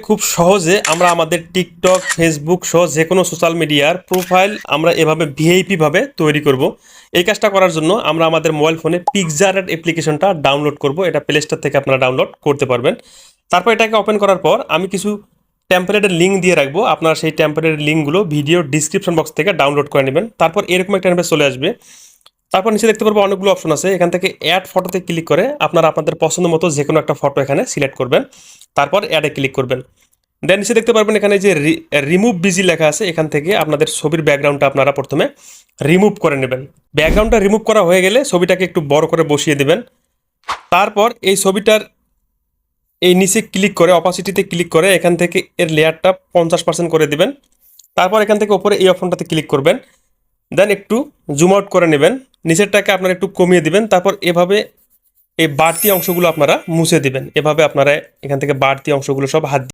খুব সহজে আমরা আমাদের টিকটক, ফেসবুক সহ যে কোনো সোশ্যাল মিডিয়ার প্রোফাইল আমরা এভাবে ভিআইপি ভাবে তৈরি করব। এই কাজটা করার জন্য আমরা আমাদের মোবাইল ফোনে পিক্সারট অ্যাপ্লিকেশনটা ডাউনলোড করব। এটা প্লে স্টোর থেকে আপনারা ডাউনলোড করতে পারবেন। তারপর এটাকে ওপেন করার পর আমি কিছু টেম্পলেটের লিঙ্ক দিয়ে রাখবো। আপনারা সেই টেম্পলেটের লিঙ্কগুলো ভিডিও ডিসক্রিপশন বক্স থেকে ডাউনলোড করে নেবেন। তারপর এরকম একটা ইন্টারফেস চলে আসবে। তারপর নিচে দেখতে পারবো অনেকগুলো অপশন আছে। এখান থেকে অ্যাড ফটোতে ক্লিক করে আপনারা আপনাদের পছন্দ মতো যে কোনো একটা ফটো এখানে সিলেক্ট করবেন। তারপর অ্যাডে ক্লিক করবেন। দেন নিচে দেখতে পারবেন এখানে যে রিমুভ বিজি লেখা আছে, এখান থেকে আপনাদের ছবির ব্যাকগ্রাউন্ডটা আপনারা প্রথমে রিমুভ করে নেবেন। ব্যাকগ্রাউন্ডটা রিমুভ করা হয়ে গেলে ছবিটাকে একটু বড় করে বসিয়ে দেবেন। তারপর এই ছবিটার এই নিচে ক্লিক করে অপাসিটিতে ক্লিক করে এখান থেকে এর লেয়ারটা 50% করে দিবেন। তারপর এখান থেকে উপরে এই অপশনটাতে ক্লিক করবেন। দেন একটু জুম আউট করে নেবেন, নিচেরটাকে আপনারা একটু কমিয়ে দিবেন। তারপর এভাবে এই বাড়তি অংশগুলো আপনারা মুছে দিবেন। এভাবে আপনারা এখান থেকে বাড়তি অংশগুলো সব হাত